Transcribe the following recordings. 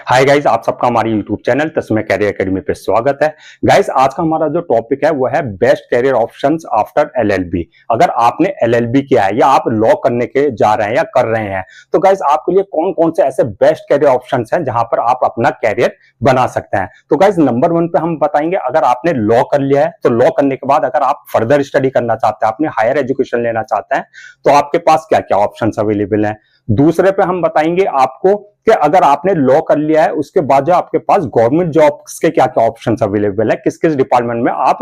Hi guys, आप सबका हमारे यूट्यूब चैनल तस्मै कैरियर एकेडमी पे स्वागत है। गाइस, आज का हमारा जो टॉपिक है वो है best career options after LLB. अगर आपने एलएलबी किया है या आप लॉ करने के जा रहे हैं या कर रहे हैं, तो गाइस आपके लिए कौन कौन से ऐसे बेस्ट कैरियर ऑप्शंस हैं जहां पर आप अपना कैरियर बना सकते हैं। तो गाइस, नंबर 1 पे हम बताएंगे, अगर आपने लॉ कर लिया है तो लॉ करने के बाद अगर आप फर्दर स्टडी करना चाहते हैं, अपने हायर एजुकेशन लेना चाहते हैं, तो आपके पास क्या क्या ऑप्शन अवेलेबल है। दूसरे पे हम बताएंगे आपको कि अगर आपने लॉ कर लिया है उसके बाद जो आपके पास गवर्नमेंट जॉब्स के क्या क्या ऑप्शंस अवेलेबल है, किस किस डिपार्टमेंट में आप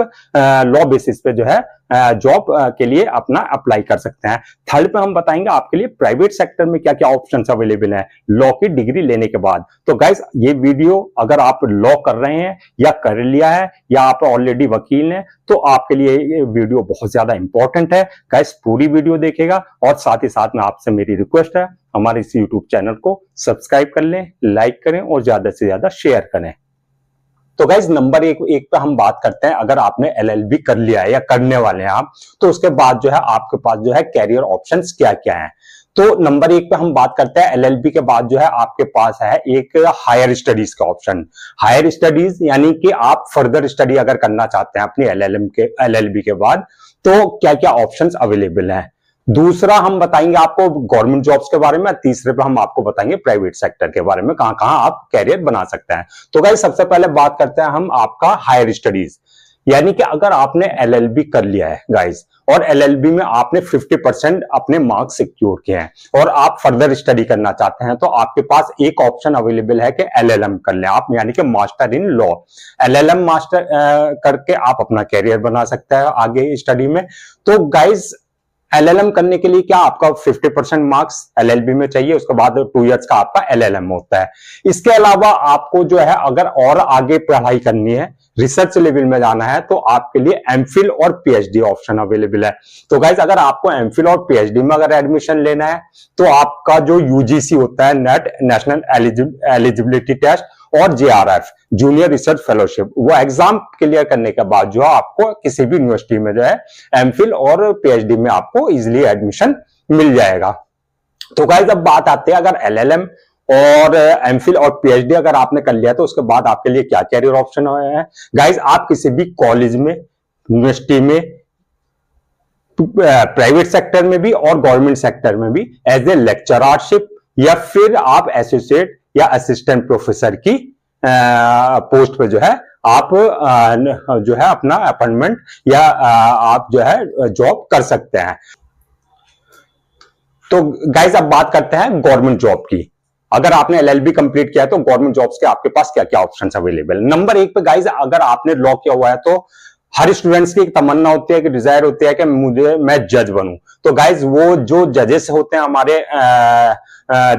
लॉ बेसिस पे जो है जॉब के लिए अपना अप्लाई कर सकते हैं। थर्ड पे हम बताएंगे आपके लिए प्राइवेट सेक्टर में क्या क्या ऑप्शंस अवेलेबल है लॉ की डिग्री लेने के बाद। तो गाइस, ये वीडियो अगर आप लॉ कर रहे हैं या कर लिया है या आप ऑलरेडी वकील हैं, तो आपके लिए ये वीडियो बहुत ज्यादा इंपॉर्टेंट है। गाइस, पूरी वीडियो देखेगा और साथ ही साथ में आपसे मेरी रिक्वेस्ट है, हमारे इस यूट्यूब चैनल को सब्सक्राइब कर लें, लाइक करें और ज्यादा से ज्यादा शेयर करें। तो गाइज, नंबर एक पे हम बात करते हैं, अगर आपने एलएलबी कर लिया है या करने वाले हैं आप, तो उसके बाद जो है आपके पास जो है कैरियर ऑप्शंस क्या क्या हैं। तो नंबर 1 पे हम बात करते हैं, एलएलबी के बाद जो है आपके पास है एक हायर स्टडीज का ऑप्शन। हायर स्टडीज यानी कि आप फर्दर स्टडी अगर करना चाहते हैं अपनी एलएलबी के बाद, तो क्या क्या ऑप्शंस अवेलेबल हैं। दूसरा हम बताएंगे आपको गवर्नमेंट जॉब्स के बारे में। तीसरे पे हम आपको बताएंगे प्राइवेट सेक्टर के बारे में, कहां कहां आप कैरियर बना सकते हैं। तो गाइस, सबसे पहले बात करते हैं हम आपका हायर स्टडीज, यानी कि अगर आपने एलएलबी कर लिया है गाइस, और एलएलबी में आपने 50% अपने मार्क्स सिक्योर किए हैं और आप फर्दर स्टडी करना चाहते हैं, तो आपके पास एक ऑप्शन अवेलेबल है कि एलएलएम कर लें आप, यानी कि master in law. LLM master करके आप अपना कैरियर बना सकते हैं आगे स्टडी में। तो गाइस, एलएलएम करने के लिए क्या आपका 50% मार्क्स एलएलबी में चाहिए, उसके बाद 2 इयर्स का आपका एलएलएम होता है। इसके अलावा आपको जो है अगर और आगे पढ़ाई करनी है, रिसर्च लेवल में जाना है, तो आपके लिए एमफिल और पीएचडी ऑप्शन अवेलेबल है। तो गाइज, अगर आपको एमफिल और पीएचडी में अगर एडमिशन लेना है, तो आपका जो यूजीसी होता है, नेट नेशनल एलिजिबिलिटी टेस्ट, और जेआरएफ जूनियर रिसर्च फेलोशिप, वो एग्जाम क्लियर करने के बाद जो है आपको किसी भी यूनिवर्सिटी में जो है एमफिल और पीएचडी में आपको इजीली एडमिशन मिल जाएगा। तो गाइस, अब बात आती है, अगर एलएलएम और एमफिल और पीएचडी अगर आपने कर लिया तो उसके बाद आपके लिए क्या कैरियर ऑप्शन है। गाइस, आप किसी भी कॉलेज में, यूनिवर्सिटी में, प्राइवेट सेक्टर में भी और गवर्नमेंट सेक्टर में भी एज ए लेक्चररशिप या फिर आप एसोसिएट या असिस्टेंट प्रोफेसर की पोस्ट पे जो है आप जो है अपना अपॉइंटमेंट या आप जो है जॉब कर सकते हैं। तो गाइस, अब बात करते हैं गवर्नमेंट जॉब की। अगर आपने एलएलबी कंप्लीट किया है तो गवर्नमेंट जॉब्स के आपके पास क्या क्या ऑप्शंस अवेलेबल। नंबर 1 पे गाइस, अगर आपने लॉ किया हुआ है तो हर स्टूडेंट्स की एक तमन्ना होती है, कि डिजायर होती है कि मैं जज बनूं। तो गाइज, वो जो जजेस होते हैं हमारे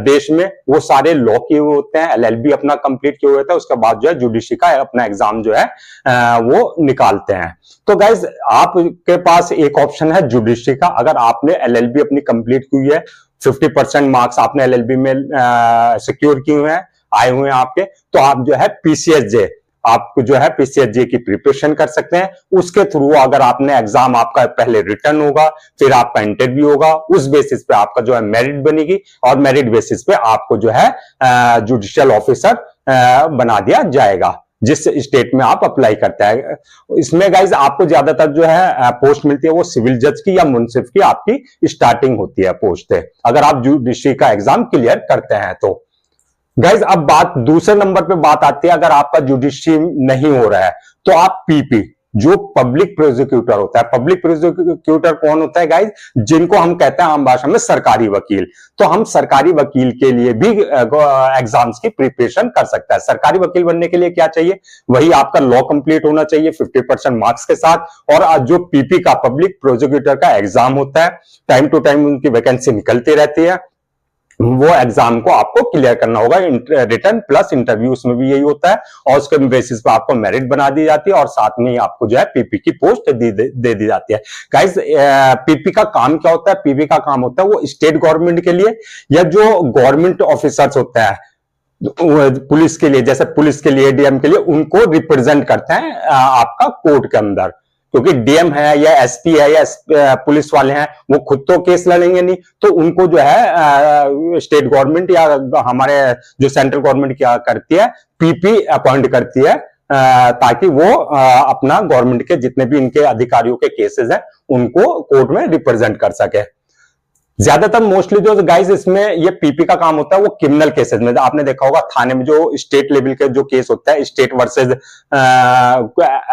देश में, वो सारे लॉ किए हुए होते हैं, एलएलबी अपना कंप्लीट किए हुए होते हैं, उसके बाद जो है जुडिशरी का अपना एग्जाम जो है वो निकालते हैं। तो गाइज, आपके पास एक ऑप्शन है जुडिशरी का। अगर आपने एलएलबी अपनी कंप्लीट की हुई है, 50% मार्क्स आपने एलएलबी में सिक्योर किए हुए हैं, आए हुए हैं आपके, तो आप जो है पीसीएसजे, आपको जो है पीसीएसजे की प्रिपरेशन कर सकते हैं। उसके थ्रू अगर आपने एग्जाम, आपका पहले रिटर्न होगा, फिर आपका इंटरव्यू होगा, उस बेसिस पे आपका जो है मेरिट बनेगी और मेरिट बेसिस पे आपको जो है जुडिशियल ऑफिसर बना दिया जाएगा, जिस स्टेट में आप अप्लाई करते हैं। इसमें गाइज आपको ज्यादातर जो है पोस्ट मिलती है वो सिविल जज की या मुंसिफ की आपकी स्टार्टिंग होती है पोस्ट है, अगर आप जुडिशरी का एग्जाम क्लियर करते हैं तो। गाइज, अब बात दूसरे नंबर पे बात आती है, अगर आपका जुडिशरी नहीं हो रहा है तो आप पीपी, जो पब्लिक प्रोसिक्यूटर होता है। पब्लिक प्रोसिक्यूटर कौन होता है गाइज? जिनको हम कहते हैं आम भाषा में सरकारी वकील। तो हम सरकारी वकील के लिए भी एग्जाम्स की प्रिपरेशन कर सकते हैं। सरकारी वकील बनने के लिए क्या चाहिए? वही आपका लॉ कंप्लीट होना चाहिए 50% मार्क्स के साथ, और जो पीपी का, पब्लिक प्रोसिक्यूटर का एग्जाम होता है, टाइम टू टाइम उनकी वैकेंसी निकलती रहती है, वो एग्जाम को आपको क्लियर करना होगा। रिटर्न प्लस इंटरव्यू, उसमें भी यही होता है, और उसके बेसिस पे आपको मेरिट बना दी जाती है और साथ में ही आपको जो है पीपी की पोस्ट दे दी जाती है। गाइस, पीपी का काम क्या होता है? पीपी का काम होता है वो स्टेट गवर्नमेंट के लिए या जो गवर्नमेंट ऑफिसर्स होते हैं पुलिस के लिए, जैसे पुलिस के लिए, डीएम के लिए, उनको रिप्रेजेंट करते हैं आपका कोर्ट के अंदर। क्योंकि डीएम है या एसपी है या पुलिस वाले हैं, वो खुद तो केस लड़ेंगे नहीं, तो उनको जो है स्टेट गवर्नमेंट या हमारे जो सेंट्रल गवर्नमेंट क्या करती है, पीपी अपॉइंट करती है, ताकि वो अपना गवर्नमेंट के जितने भी इनके अधिकारियों के केसेस हैं उनको कोर्ट में रिप्रेजेंट कर सके। ज्यादातर मोस्टली जो गाइस इसमें ये पीपी का काम होता है वो क्रिमिनल केसेस में, आपने देखा होगा थाने में जो स्टेट लेवल के जो केस होता है, state versus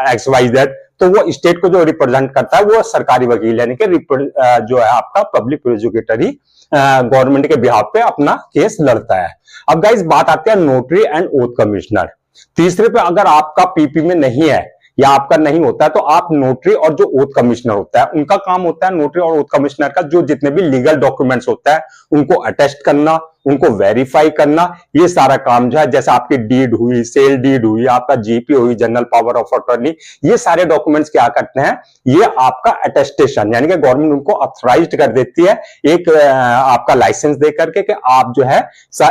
X Y Z, तो वो स्टेट को जो रिप्रेजेंट करता है वो सरकारी वकील यानी कि जो है आपका पब्लिक प्रोसिक्यूटर ही गवर्नमेंट के बिहाफ पे अपना केस लड़ता है। अब गाइस बात आती है नोटरी एंड ओथ कमिश्नर। तीसरे पे अगर आपका पीपी में नहीं है या आपका नहीं होता है तो आप नोटरी और जो ओथ कमिश्नर होता है उनका काम होता है, नोटरी और ओथ कमिश्नर का जो जितने भी लीगल डॉक्यूमेंट्स होता है उनको अटेस्ट करना, उनको वेरीफाई करना, ये सारा काम जो है, जैसे आपकी डीड हुई, सेल डीड हुई, आपका जीपी हुई, जनरल पावर ऑफ अटॉर्नी, ये सारे डॉक्यूमेंट्स क्या करते हैं, ये आपका अटेस्टेशन यानी कि गवर्नमेंट उनको ऑथराइज्ड कर देती है एक आपका लाइसेंस दे करके कि आप जो है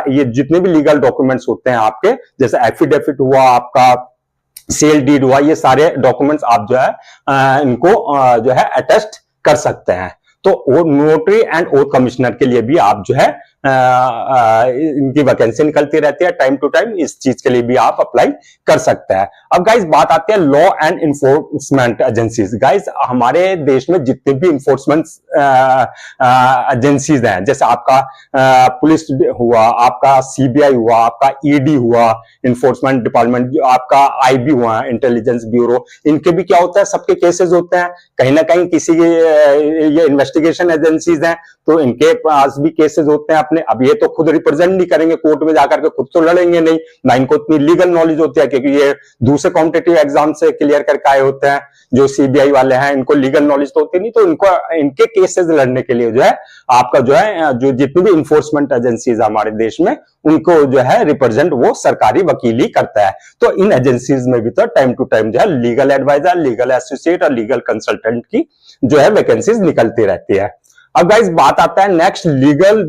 ये जितने भी लीगल डॉक्यूमेंट्स होते हैं आपके, जैसे एफिडेविट हुआ, आपका सेल डीड हुआ, ये सारे डॉक्यूमेंट्स आप जो है इनको जो है अटेस्ट कर सकते हैं। तो वो नोटरी एंड ओथ कमिश्नर के लिए भी आप जो है इनकी वैकेंसी निकलती रहती है टाइम टू टाइम, इस चीज के लिए भी आप अप्लाई कर सकते हैं। अब गाइस बात आती है law and enforcement agencies. Guys हमारे देश में जितने भी इन्फोर्समेंट एजेंसीज हैं, जैसे आपका पुलिस हुआ, आपका सीबीआई हुआ, आपका ईडी हुआ, इन्फोर्समेंट डिपार्टमेंट, आपका आईबी हुआ, इंटेलिजेंस ब्यूरो, इनके भी क्या होता है, सबके केसेस होते हैं कहीं ना कहीं, किसी ये इन्वेस्टिगेशन एजेंसीज हैं तो इनके पास भी केसेस होते हैं अपने। अब ये तो खुद रिप्रेजेंट नहीं करेंगे कोर्ट में जाकर के, खुद तो लड़ेंगे नहीं, ना इनको इतनी लीगल नॉलेज होती है क्योंकि ये दूसरे कॉम्पिटिटिव एग्जाम से क्लियर करके आए होते हैं। जो सीबीआई वाले हैं इनको लीगल नॉलेज तो होती नहीं, तो इनको इनके केसेस लड़ने के लिए जो है आपका जो है जो जितनी भी इन्फोर्समेंट एजेंसीज हमारे देश में, उनको जो है रिप्रेजेंट वो सरकारी वकील ही करता है। तो इन एजेंसीज में भी तो टाइम टू टाइम जो है लीगल एडवाइजर, लीगल एसोसिएट और लीगल कंसल्टेंट की जो है वैकेंसीज निकलती रहती है। अब गाइस बात आता है next legal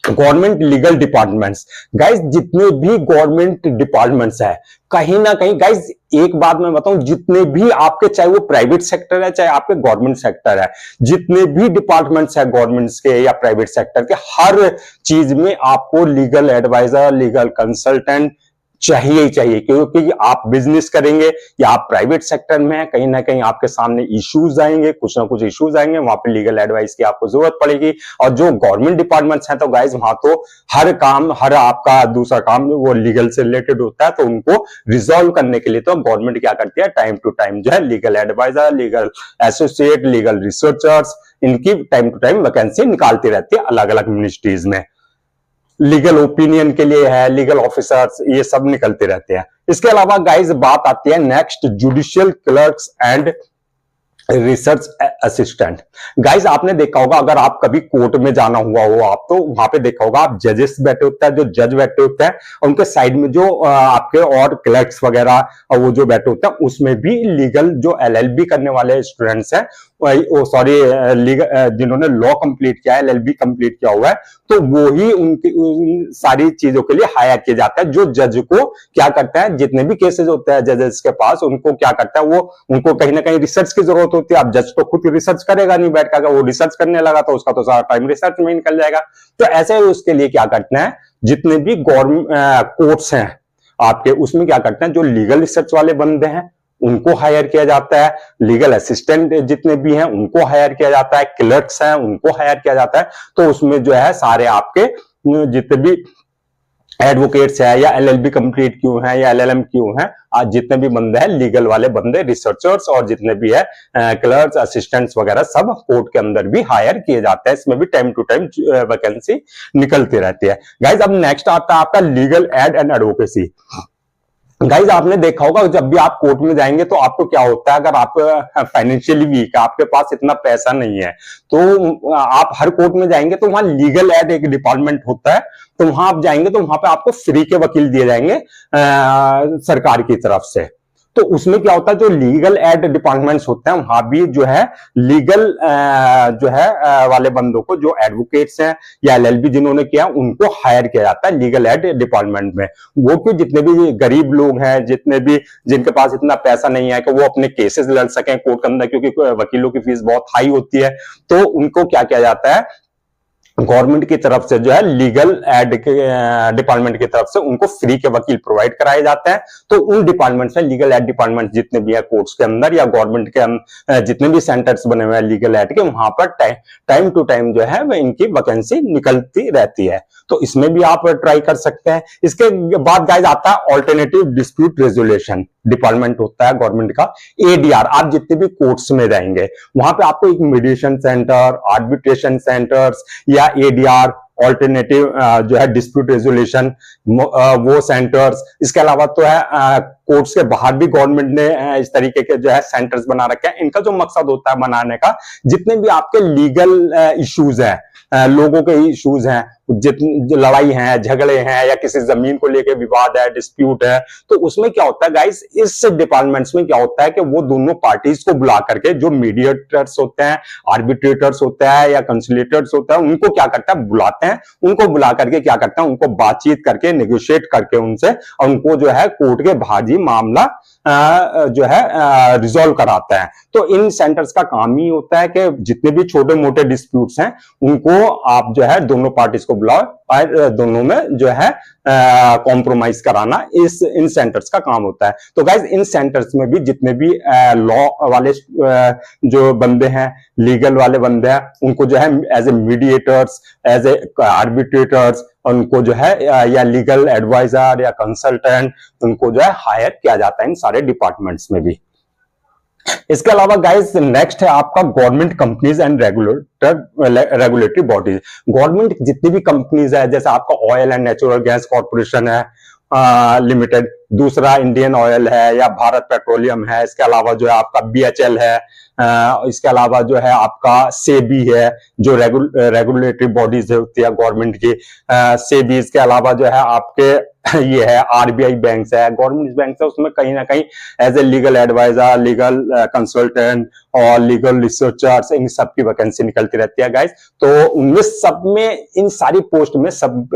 government legal departments. Guys जितने भी गवर्नमेंट डिपार्टमेंट्स है कहीं ना कहीं, गाइस एक बात मैं बताऊं, जितने भी आपके, चाहे वो प्राइवेट सेक्टर है चाहे आपके गवर्नमेंट सेक्टर है, जितने भी डिपार्टमेंट्स है गवर्नमेंट्स के या प्राइवेट सेक्टर के, हर चीज में आपको लीगल एडवाइजर, लीगल कंसल्टेंट चाहिए ही चाहिए, क्योंकि आप बिजनेस करेंगे या आप प्राइवेट सेक्टर में हैं, कहीं ना कहीं आपके सामने इश्यूज आएंगे, कुछ ना कुछ इश्यूज आएंगे, वहां पे लीगल एडवाइस की आपको जरूरत पड़ेगी। और जो गवर्नमेंट डिपार्टमेंट्स हैं तो गाइस वहां तो हर काम, हर आपका दूसरा काम वो लीगल से रिलेटेड होता है, तो उनको रिजॉल्व करने के लिए तो गवर्नमेंट क्या करती है, टाइम टू टाइम जो है legal adviser, legal associate, legal researchers, इनकी टाइम टू टाइम वैकेंसी निकालती रहती है अलग अलग मिनिस्ट्रीज में। लीगल ओपिनियन के लिए है, लीगल ऑफिसर्स, ये सब निकलते रहते हैं। इसके अलावा गाइस बात आती है next judicial clerks and research assistant. Guys आपने देखा होगा, अगर आप कभी कोर्ट में जाना हुआ हो आप, तो वहां पे देखा होगा आप जजेस बैठे होते हैं, जो जज बैठे होते हैं, उनके साइड में जो आपके और क्लर्क्स वगैरह और वो जो बैठे होते हैं, उसमें भी लीगल जो एलएलबी करने वाले स्टूडेंट्स हैं, सॉरी जिन्होंने लॉ कंप्लीट किया है, एलएलबी कंप्लीट किया हुआ है, तो वो ही उनकी उन सारी चीजों के लिए हायर किया जाता है। जो जज को क्या करता है, जितने भी केसेस होते हैं जजेस के पास, उनको क्या करता है, वो उनको कहीं ना कहीं रिसर्च की जरूरत होती है। अब जज तो खुद रिसर्च करेगा नहीं बैठ कर, वो रिसर्च करने लगा तो उसका तो सारा टाइम रिसर्च में निकल जाएगा। तो ऐसे उसके लिए क्या करते हैं, जितने भी गवर्नमेंट कोर्ट्स हैं आपके, उसमें क्या करते हैं, जो लीगल रिसर्च वाले बंदे हैं उनको हायर किया जाता है, लीगल असिस्टेंट जितने भी हैं उनको हायर किया जाता है, क्लर्क्स हैं उनको हायर किया जाता है। तो उसमें जो है सारे आपके जितने भी एडवोकेट्स है या एलएलबी कंप्लीट क्यों है या एलएलएम क्यों है, आज जितने भी बंदे हैं लीगल वाले बंदे, रिसर्चर्स और जितने भी है क्लर्क्स, असिस्टेंट्स वगैरह, सब कोर्ट के अंदर भी हायर किए जाते हैं। इसमें भी टाइम टू टाइम वैकेंसी निकलती रहती है। गाइज अब नेक्स्ट आता है आपका legal aid and advocacy. Guys आपने देखा होगा, जब भी आप कोर्ट में जाएंगे तो आपको क्या होता है, अगर आप फाइनेंशियली वीक है, आपके पास इतना पैसा नहीं है, तो आप हर कोर्ट में जाएंगे तो वहां लीगल एड एक डिपार्टमेंट होता है, तो वहां आप जाएंगे तो वहां पे आपको फ्री के वकील दिए जाएंगे सरकार की तरफ से। तो उसमें क्या होता है, जो लीगल एड डिपार्टमेंट्स होते हैं वहां भी जो है लीगल जो है वाले बंदों को, जो एडवोकेट्स हैं या एलएलबी जिन्होंने किया उनको हायर किया जाता है लीगल एड डिपार्टमेंट में। वो क्यों, जितने भी गरीब लोग हैं, जितने भी जिनके पास इतना पैसा नहीं है कि वो अपने केसेस लड़ सकें कोर्ट के अंदर, क्योंकि वकीलों की फीस बहुत हाई होती है, तो उनको क्या किया जाता है, गवर्नमेंट की तरफ से जो है लीगल एड डिपार्टमेंट की तरफ से उनको फ्री के वकील प्रोवाइड कराए जाते हैं। तो उन डिपार्टमेंट्स में लीगल एड डिपार्टमेंट जितने भी है कोर्ट्स के अंदर या गवर्नमेंट के जितने भी सेंटर्स बने हुए हैं लीगल एड के, वहां पर टाइम टू टाइम जो है वह इनकी वैकेंसी निकलती रहती है। तो इसमें भी आप ट्राई कर सकते हैं। इसके बाद गाइस आता है ऑल्टरनेटिव डिस्प्यूट रेजोल्यूशन डिपार्टमेंट होता है गवर्नमेंट का, एडीआर। आप जितने भी कोर्ट्स में जाएंगे वहां पे आपको एक मीडिएशन सेंटर, आर्बिट्रेशन सेंटर्स या एडीआर ऑल्टरनेटिव जो है डिस्प्यूट रेजोल्यूशन वो सेंटर्स, इसके अलावा तो है कोर्ट्स के बाहर भी गवर्नमेंट ने इस तरीके के जो है सेंटर्स बना रखे हैं। इनका जो मकसद होता है बनाने का, जितने भी आपके लीगल इश्यूज हैं, लोगों के इश्यूज हैं, जितनी लड़ाई है, झगड़े हैं या किसी जमीन को लेकर विवाद है, डिस्प्यूट है, तो उसमें क्या होता है गाइस, इस डिपार्टमेंट्स में क्या होता है कि वो दोनों पार्टीज को बुला करके, जो मीडिएटर्स होते हैं, आर्बिट्रेटर्स होते हैं या कंसिलेटर्स होते हैं, उनको क्या करता है, बुलाते हैं। उनको बुला करके क्या करते हैं, उनको बातचीत करके, नेगोशिएट करके उनसे, और उनको जो है कोर्ट के बाहर ही मामला जो है रिजॉल्व कराता है। तो इन सेंटर्स का काम ही होता है कि जितने भी छोटे मोटे डिस्प्यूट्स हैं उनको आप जो है दोनों पार्टीज को बुलाओ और दोनों में जो है कॉम्प्रोमाइज कराना, इस इन सेंटर्स का काम होता है। तो गाइज इन सेंटर्स में भी जितने भी लॉ वाले जो बंदे हैं, लीगल वाले बंदे हैं, उनको जो है as a mediators, as a arbitrators, उनको जो है या लीगल एडवाइजर या कंसल्टेंट, उनको जो है हायर किया जाता है इन सारे डिपार्टमेंट्स में भी। इसके अलावा गाइस नेक्स्ट है आपका government companies and regulatory bodies. Government जितनी भी कंपनीज है, जैसे आपका oil and natural gas corporation है लिमिटेड, दूसरा इंडियन ऑयल है या भारत पेट्रोलियम है, इसके अलावा जो है आपका बीएचएल है, इसके अलावा जो है आपका सेबी है, जो रेगुलेटरी बॉडीज होती है गवर्नमेंट की, सेबी। इसके अलावा जो है आपके ये है आरबीआई बैंक है, गवर्नमेंट बैंक है, उसमें कहीं ना कहीं as a legal adviser, legal consultant और लीगल रिसर्चर्स, इन सब की वैकेंसी निकलती रहती है गाइस। तो उनमें सब में, इन सारी पोस्ट में सब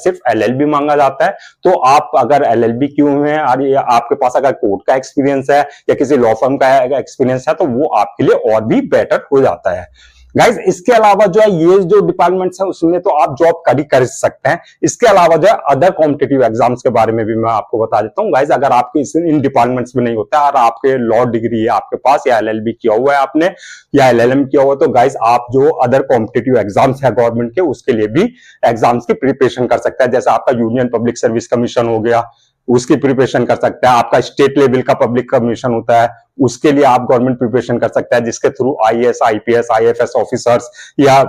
सिर्फ एलएलबी मांगा जाता है। तो आप अगर एलएलबी क्यों है और आपके पास अगर कोर्ट का एक्सपीरियंस है या किसी लॉ फर्म का एक्सपीरियंस है, तो वो आपके लिए और भी बेटर हो जाता है गाइज। इसके अलावा जो है ये जो डिपार्टमेंट्स है उसमें तो आप जॉब कर सकते हैं। इसके अलावा जो है अदर कॉम्पिटिटिव एग्जाम्स के बारे में भी मैं आपको बता देता हूँ गाइज। अगर आपके इन डिपार्टमेंट्स में नहीं होता है और आपके लॉ डिग्री है आपके पास, या एलएलबी किया हुआ है आपने या एलएलएम किया हुआ, तो गाइज आप जो अदर कॉम्पिटिटिव एग्जाम्स है गवर्नमेंट के, उसके लिए भी एग्जाम्स की प्रिपरेशन कर सकते हैं। जैसे आपका यूनियन पब्लिक सर्विस कमीशन हो गया, उसकी प्रिपरेशन कर सकते हैं। आपका स्टेट लेवल का पब्लिक कमीशन होता है, उसके लिए आप गवर्नमेंट प्रिपरेशन कर सकते हैं, जिसके through IAS, IPS, IFS officers या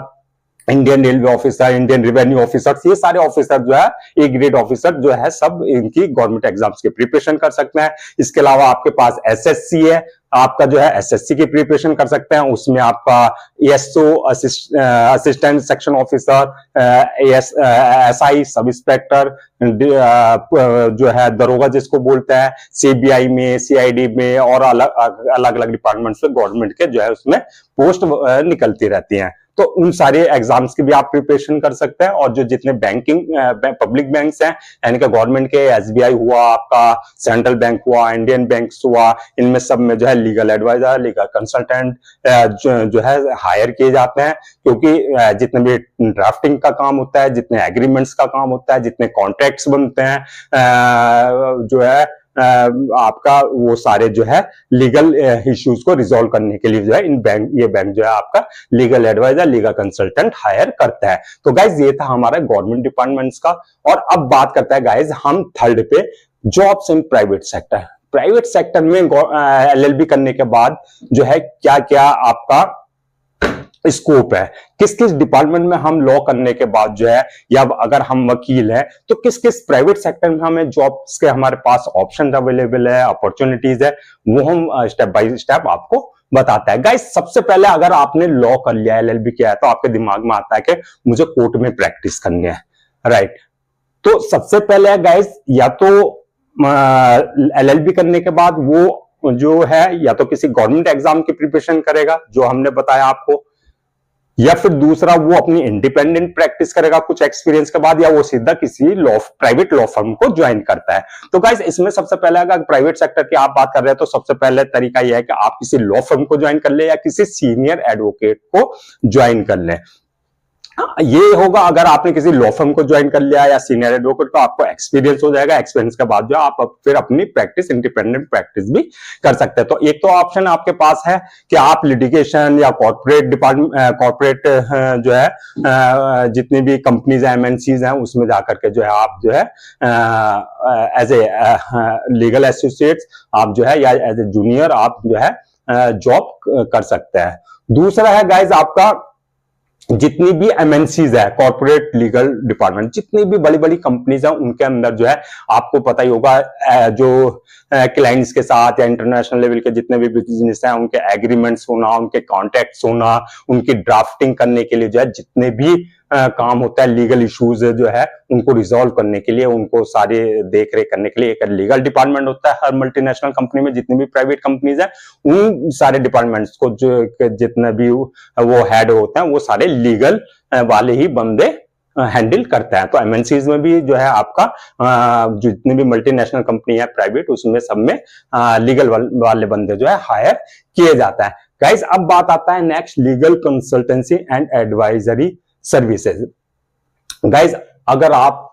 Indian railway officer, Indian revenue officers, ये सारे ऑफिसर जो है, ए ग्रेड ऑफिसर जो है, सब इनकी गवर्नमेंट एग्जाम्स की प्रिपरेशन कर सकते हैं। इसके अलावा आपके पास एसएससी है, आपका जो है एसएससी की प्रिपरेशन कर सकते हैं। उसमें आपका ASO assistant section officer, SI sub inspector जो है दरोगा जिसको बोलते हैं, सीबीआई में, सीआईडी में और अलग अलग डिपार्टमेंट से गवर्नमेंट के जो है उसमें पोस्ट निकलती रहती हैं। तो उन सारे एग्जाम्स की भी आप प्रिपरेशन कर सकते हैं। और जो जितने बैंकिंग पब्लिक बैंक्स हैं, यानी कि गवर्नमेंट के, एसबीआई हुआ, आपका सेंट्रल बैंक हुआ, इंडियन बैंक्स हुआ, इनमें सब में जो है लीगल एडवाइजर, लीगल कंसल्टेंट जो है हायर किए जाते हैं। क्योंकि जितने भी ड्राफ्टिंग का काम होता है, जितने एग्रीमेंट्स का काम होता है, जितने कॉन्ट्रैक्ट्स बनते हैं, जो है आपका वो सारे जो है लीगल इश्यूज को रिजॉल्व करने के लिए जो है ये बैंक जो है आपका legal adviser, legal consultant hire करता है। तो गाइज ये था हमारा गवर्नमेंट डिपार्टमेंट्स का। और अब बात करते हैं गाइज हम थर्ड पे, jobs in private sector. Private sector में एलएलबी करने के बाद जो है क्या क्या आपका स्कोप है, किस किस डिपार्टमेंट में हम लॉ करने के बाद जो है, या अगर हम वकील हैं तो किस किस प्राइवेट सेक्टर में हमें जॉब्स के हमारे पास ऑप्शन अवेलेबल है, अपॉर्चुनिटीज है, वो हम स्टेप बाय स्टेप आपको बताता है। गाइस सबसे पहले अगर आपने लॉ कर लिया, एलएलबी किया है, तो आपके दिमाग में आता है कि मुझे कोर्ट में प्रैक्टिस करनी है, राइट। तो सबसे पहले गाइस या तो एलएलबी करने के बाद वो जो है या तो किसी गवर्नमेंट एग्जाम की प्रिपरेशन करेगा जो हमने बताया आपको, या फिर दूसरा वो अपनी इंडिपेंडेंट प्रैक्टिस करेगा कुछ एक्सपीरियंस के बाद, या वो सीधा किसी लॉ प्राइवेट लॉ फर्म को ज्वाइन करता है। तो गाइस इसमें सबसे पहले अगर प्राइवेट सेक्टर की आप बात कर रहे हैं तो सबसे पहले तरीका यह है कि आप किसी लॉ फर्म को ज्वाइन कर ले या किसी सीनियर एडवोकेट को ज्वाइन कर ले। ये होगा अगर आपने किसी लॉ फर्म को ज्वाइन कर लिया या सीनियर एडवोकेट, तो आपको एक्सपीरियंस हो जाएगा। एक्सपीरियंस के बाद जो आप फिर अपनी प्रैक्टिस इंडिपेंडेंट प्रैक्टिस भी कर सकते हैं। तो एक तो ऑप्शन आपके पास है कि आप लिटिगेशन या कॉर्पोरेट डिपार्टमेंट, कॉर्पोरेट जो है जितनी भी कंपनीज है, एमएनसीज हैं, उसमें जाकर के जो है आप जो है एज ए लीगल एसोसिएट्स आप जो है या एज ए जूनियर आप जो है जॉब कर सकते हैं। दूसरा है गाइज आपका जितनी भी एमएनसीज है, कॉर्पोरेट लीगल डिपार्टमेंट, जितनी भी बड़ी बड़ी कंपनीज हैं उनके अंदर जो है आपको पता ही होगा जो क्लाइंट्स के साथ या इंटरनेशनल लेवल के जितने भी बिजनेस हैं उनके एग्रीमेंट्स होना, उनके कॉन्ट्रैक्ट्स होना, उनकी ड्राफ्टिंग करने के लिए जो है जितने भी काम होता है, लीगल इश्यूज जो है उनको रिजॉल्व करने के लिए, उनको सारे देख रेख करने के लिए एक लीगल डिपार्टमेंट होता है। हर मल्टीनेशनल कंपनी में जितनी भी प्राइवेट कंपनीज है उन सारे डिपार्टमेंट्स को जो जितने भी वो हेड होते हैं वो सारे लीगल वाले ही बंदे हैंडल करता है। तो एमएनसीज में भी जो है आपका जितनी भी मल्टीनेशनल कंपनी है प्राइवेट, उसमें सब में लीगल वाले बंदे जो है हायर किए जाता है। गाइस अब बात आता है next, legal consultancy and advisory services. Guys अगर आप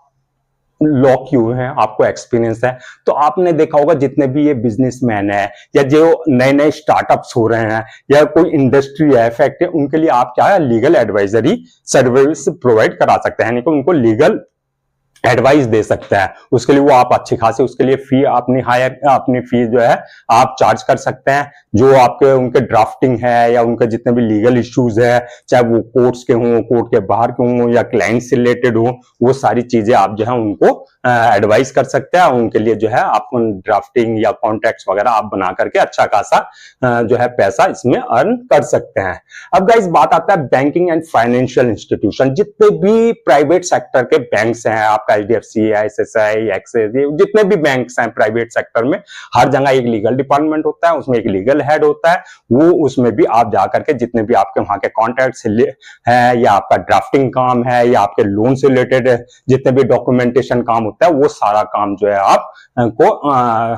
लॉ क्यों है, आपको एक्सपीरियंस है, तो आपने देखा होगा जितने भी ये बिजनेसमैन है या जो नए नए स्टार्टअप्स हो रहे हैं या कोई इंडस्ट्री है, फैक्ट्री, उनके लिए आप क्या है लीगल एडवाइजरी सर्विस प्रोवाइड करा सकते हैं, यानी कि उनको लीगल एडवाइस दे सकता है। उसके लिए वो आप अच्छी खासी उसके लिए फी अपनी फी जो है आप चार्ज कर सकते हैं। जो आपके उनके ड्राफ्टिंग है या उनके जितने भी लीगल इश्यूज है, चाहे वो कोर्ट्स के हों, कोर्ट के बाहर के हों या क्लाइंट से रिलेटेड हो, वो सारी चीजें आप जो है उनको एडवाइस कर सकते हैं। उनके लिए जो है आप ड्राफ्टिंग या कॉन्ट्रैक्ट्स वगैरह आप बना करके अच्छा खासा जो है पैसा इसमें अर्न कर सकते हैं। अब गाइस बात आता है बैंकिंग एंड फाइनेंशियल इंस्टीट्यूशन। जितने भी प्राइवेट सेक्टर के बैंक्स हैं, आपका एचडीएफसी, आईसीआईसीआई, एक्सिस, जितने भी बैंक्स हैं प्राइवेट सेक्टर में, हर जगह एक लीगल डिपार्टमेंट होता है, उसमें एक लीगल हेड होता है। वो उसमें भी आप जाकर के जितने भी आपके वहां के कॉन्ट्रैक्ट्स है या आपका ड्राफ्टिंग काम है या आपके लोन से रिलेटेड जितने भी डॉक्यूमेंटेशन काम होता है, वो सारा काम जो है आप को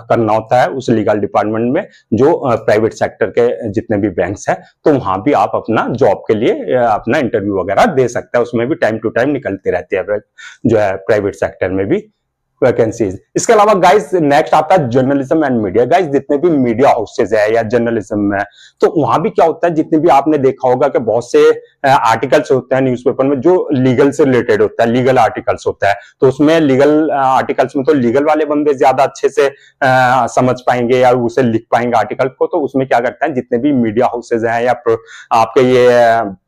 करना होता है उस लीगल डिपार्टमेंट में जो प्राइवेट सेक्टर के जितने भी बैंक्स हैं। तो वहां भी आप अपना जॉब के लिए अपना इंटरव्यू वगैरह दे सकते हैं। उसमें भी टाइम टू टाइम निकलती रहती है जो है प्राइवेट सेक्टर में भी वैकेंसीज। इसके अलावा गाइस नेक्स्ट आता है जर्नलिज्म एंड मीडिया। गाइस जितने भी मीडिया हाउसेज है या जर्नलिज्म में, तो वहां भी क्या होता है, जितने भी आपने देखा होगा कि बहुत से आर्टिकल्स होते हैं न्यूज़पेपर में जो लीगल से रिलेटेड होता है, लीगल आर्टिकल्स होता है। तो उसमें लीगल आर्टिकल्स में तो लीगल वाले बंदे ज्यादा अच्छे से समझ पाएंगे या उसे लिख पाएंगे आर्टिकल को। तो उसमें क्या करते हैं, जितने भी मीडिया हाउसेज हैं या आपके ये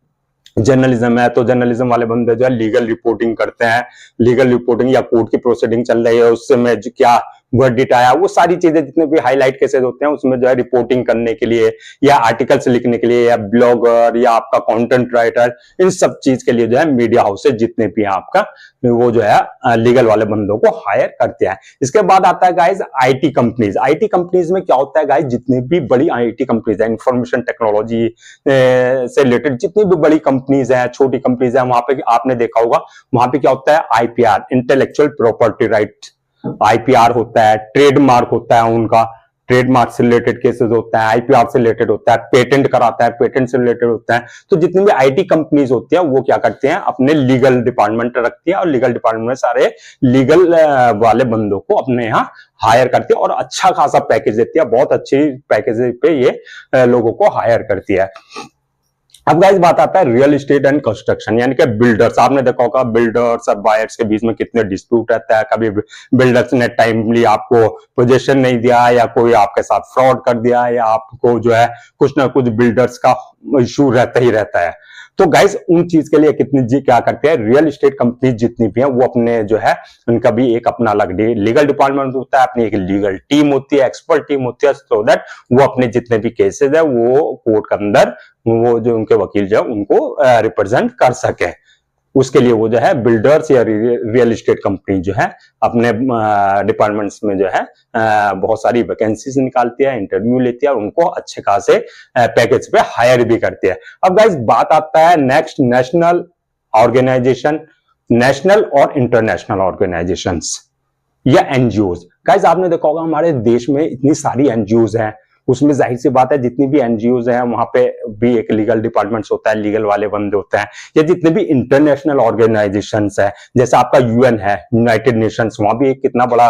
जर्नलिज्म है, तो जर्नलिज्म वाले बंदे जो है लीगल रिपोर्टिंग करते हैं। लीगल रिपोर्टिंग या कोर्ट की प्रोसीडिंग चल रही है उससे में क्या वर्डिक्ट आया, वो सारी चीजें जितने भी हाईलाइट केसेस होते हैं उसमें जो है रिपोर्टिंग करने के लिए या आर्टिकल्स लिखने के लिए या ब्लॉगर या आपका कंटेंट राइटर, इन सब चीज के लिए जो है मीडिया हाउसेज जितने भी आपका वो जो है लीगल वाले बंदों को हायर करते हैं। इसके बाद आता है guys IT companies. IT companies में क्या होता है गाइज, जितनी भी बड़ी आईटी कंपनीज है, इंफॉर्मेशन टेक्नोलॉजी से रिलेटेड जितनी भी बड़ी कंपनीज है, छोटी कंपनीज है, वहां पे आपने देखा होगा वहां पे क्या होता है, IPR, intellectual property right, IPR होता है, ट्रेडमार्क होता है, उनका ट्रेडमार्क से रिलेटेड केसेस होता है, आईपीआर से रिलेटेड होता है, पेटेंट कराता है, पेटेंट से रिलेटेड होता है। तो जितनी भी आईटी कंपनीज होती है वो क्या करते हैं, अपने लीगल डिपार्टमेंट रखती है और लीगल डिपार्टमेंट में सारे लीगल वाले बंदों को अपने यहाँ हायर करती है और अच्छा खासा पैकेज देती है। बहुत अच्छी पैकेज पे ये लोगों को हायर करती है। अब गाइस बात आता है रियल एस्टेट एंड कंस्ट्रक्शन, यानी कि बिल्डर्स। आपने देखा होगा बिल्डर्स और बायर्स के बीच में कितने डिस्प्यूट रहता है। कभी बिल्डर्स ने टाइमली आपको पोजीशन नहीं दिया या कोई आपके साथ फ्रॉड कर दिया या आपको जो है कुछ ना कुछ बिल्डर्स का इशू रहता ही रहता है। तो गाइस उन चीज के लिए कितनी जी क्या करते हैं, रियल एस्टेट कंपनी जितनी भी हैं वो अपने जो है उनका भी एक अपना अलग लीगल डिपार्टमेंट होता है, अपनी एक लीगल टीम होती है, एक्सपर्ट टीम होती है, सो दैट वो अपने जितने भी केसेस है वो कोर्ट के अंदर वो जो उनके वकील जो है उनको रिप्रेजेंट कर सके। उसके लिए वो जो है बिल्डर्स या रियल एस्टेट कंपनी जो है अपने डिपार्टमेंट्स में जो है बहुत सारी वैकेंसीज निकालती है, इंटरव्यू लेती है और उनको अच्छे खासे पैकेज पे हायर भी करती है। अब गाइस बात आता है नेक्स्ट नेशनल ऑर्गेनाइजेशन, नेशनल और इंटरनेशनल ऑर्गेनाइजेशंस या एनजीओज। गाइस आपने देखा होगा हमारे देश में इतनी सारी एनजीओज हैं, उसमें जाहिर सी बात है जितनी भी एनजीओज हैं वहां पे भी एक लीगल डिपार्टमेंट्स होता है, लीगल वाले बंदे होते हैं, या जितने भी इंटरनेशनल ऑर्गेनाइजेशंस है जैसे आपका यूएन है, यूनाइटेड नेशंस, वहां भी एक कितना बड़ा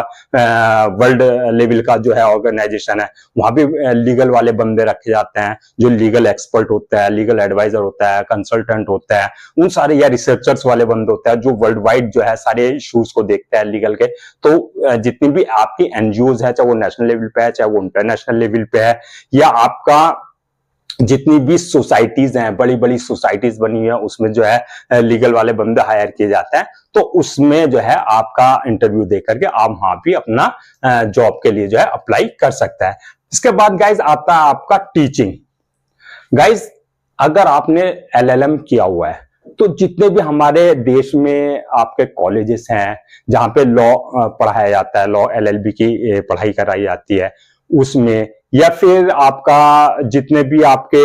वर्ल्ड लेवल का जो है ऑर्गेनाइजेशन है, वहां भी लीगल वाले बंदे रखे जाते हैं जो लीगल एक्सपर्ट होता है, लीगल एडवाइजर होता है, कंसल्टेंट होता है, उन सारे या रिसर्चर्स वाले बंदे होते हैं जो वर्ल्ड वाइड जो है सारे इश्यूज को देखते हैं लीगल के। तो जितनी भी आपकी एनजीओज है, चाहे वो नेशनल लेवल पे है चाहे वो इंटरनेशनल लेवल पे है, या आपका जितनी भी सोसाइटीज हैं, बड़ी बड़ी सोसाइटीज बनी हुई है, उसमें जो है लीगल वाले बंदे हायर किए जाते हैं, तो उसमें जो है आपका इंटरव्यू दे करके आप वहां भी अपना जॉब के लिए जो है अप्लाई कर सकता है। इसके बाद गाइज आता है आपका टीचिंग। गाइज अगर आपने एलएलएम किया हुआ है तो जितने भी हमारे देश में आपके कॉलेजेस हैं जहां पे लॉ पढ़ाया जाता है, लॉ एलएलबी की पढ़ाई कराई जाती है उसमें, या फिर आपका जितने भी आपके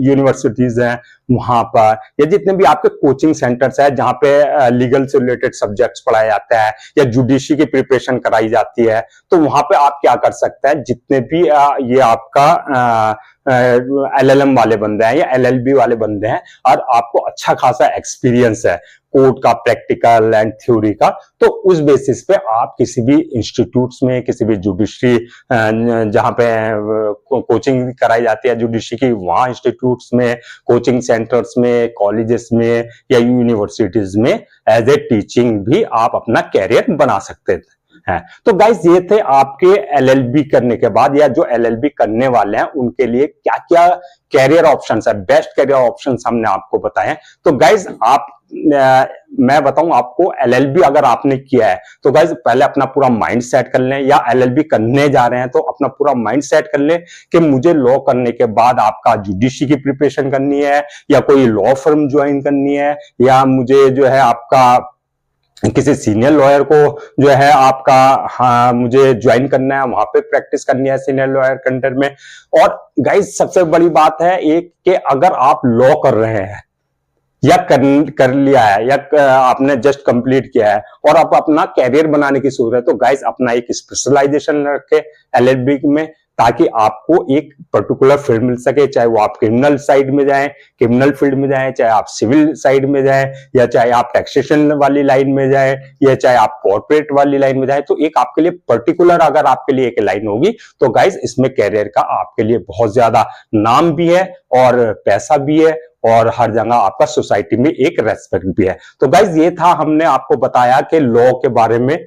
यूनिवर्सिटीज हैं वहां पर, या जितने भी आपके कोचिंग सेंटर्स हैं जहां पे लीगल से रिलेटेड सब्जेक्ट्स पढ़ाया जाता है या जुडिशरी की प्रिपरेशन कराई जाती है, तो वहां पे आप क्या कर सकते हैं, जितने भी ये आपका एलएलएम वाले बंदे हैं या एलएलबी वाले बंदे हैं और आपको अच्छा खासा एक्सपीरियंस है कोर्ट का, प्रैक्टिकल एंड थ्योरी का, तो उस बेसिस पे आप किसी भी इंस्टीट्यूट्स में, किसी भी जुडिशरी जहां पे कोचिंग कराई जाती है जुडिशरी की, वहां इंस्टीट्यूट्स में, कोचिंग सेंटर्स में, कॉलेजेस में या यूनिवर्सिटीज में एज ए टीचिंग भी आप अपना कैरियर बना सकते थे। है तो गाइस ये थे आपके एलएलबी करने के बाद या जो एलएलबी करने वाले हैं उनके लिए क्या क्या कैरियर ऑप्शंस है, बेस्ट कैरियर ऑप्शंस हमने आपको बताए। तो गाइस आप मैं बताऊं आपको, एलएलबी अगर आपने किया है तो गाइस पहले अपना पूरा माइंड सेट कर लें, या एलएलबी करने जा रहे हैं तो अपना पूरा माइंड सेट कर लें कि मुझे लॉ करने के बाद आपका जुडिशरी की प्रिपरेशन करनी है, या कोई लॉ फर्म ज्वाइन करनी है, या मुझे जो है आपका किसी सीनियर लॉयर को जो है आपका मुझे ज्वाइन करना है, वहां पे प्रैक्टिस करनी है सीनियर लॉयर के अंडर में। और गाइस सबसे बड़ी बात है एक कि अगर आप लॉ कर रहे हैं या कर लिया है या आपने जस्ट कंप्लीट किया है और आप अपना कैरियर बनाने की सोच रहे हैं, तो गाइस अपना एक स्पेशलाइजेशन रखे एलएलबी में, ताकि आपको एक पर्टिकुलर फील्ड मिल सके, चाहे वो आप क्रिमिनल साइड में जाएं, क्रिमिनल फील्ड में जाएं, चाहे आप सिविल साइड में जाएं, या चाहे आप टैक्सेशन वाली लाइन में जाएं, या चाहे आप कॉर्पोरेट वाली लाइन में जाएं, तो एक आपके लिए पर्टिकुलर अगर आपके लिए एक लाइन होगी तो गाइस इसमें कैरियर का आपके लिए बहुत ज्यादा नाम भी है और पैसा भी है और हर जगह आपका सोसाइटी में एक रेस्पेक्ट भी है। तो गाइस ये था, हमने आपको बताया कि लॉ के बारे में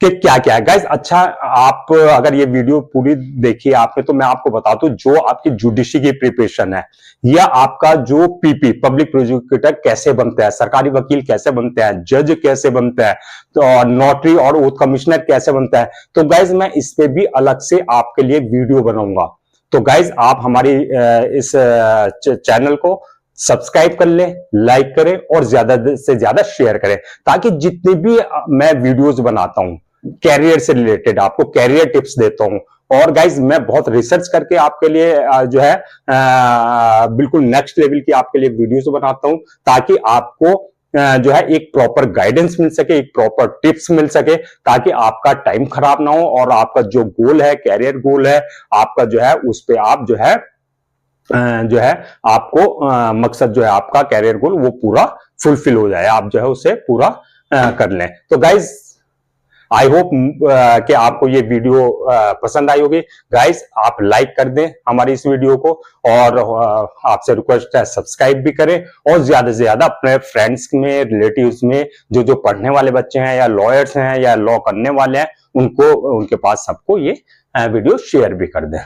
कि क्या क्या है। गाइस अच्छा, आप अगर ये वीडियो पूरी देखी आपने तो मैं आपको बता दूं, जो आपकी जुडिशरी की प्रिपरेशन है या आपका जो पीपी पब्लिक प्रोसिक्यूटर कैसे बनता है, सरकारी वकील कैसे बनते हैं, जज कैसे बनता है, तो नोटरी और ओथ कमिश्नर कैसे बनता है, तो गाइस मैं इस पे भी अलग से आपके लिए वीडियो बनाऊंगा। तो गाइस आप हमारी इस चैनल को सब्सक्राइब कर लें, लाइक करें और ज्यादा से ज्यादा शेयर करें, ताकि जितनी भी मैं वीडियोस बनाता हूं कैरियर से रिलेटेड, आपको कैरियर टिप्स देता हूं, और गाइज मैं बहुत रिसर्च करके आपके लिए जो है बिल्कुल नेक्स्ट लेवल की आपके लिए वीडियोस बनाता हूं, ताकि आपको जो है एक प्रॉपर गाइडेंस मिल सके, एक प्रॉपर टिप्स मिल सके, ताकि आपका टाइम खराब ना हो और आपका जो गोल है, कैरियर गोल है आपका जो है, उस पे आप जो है आपको मकसद जो है आपका कैरियर गोल वो पूरा फुलफिल हो जाए, आप जो है उसे पूरा कर लें। तो गाइज आई होप कि आपको ये वीडियो पसंद आई होगी। गाइस आप लाइक कर दें हमारी इस वीडियो को, और आपसे रिक्वेस्ट है सब्सक्राइब भी करें, और ज्यादा से ज्यादा अपने फ्रेंड्स में, रिलेटिव्स में जो पढ़ने वाले बच्चे हैं या लॉयर्स हैं या लॉ करने वाले हैं, उनके पास सबको ये वीडियो शेयर भी कर दें।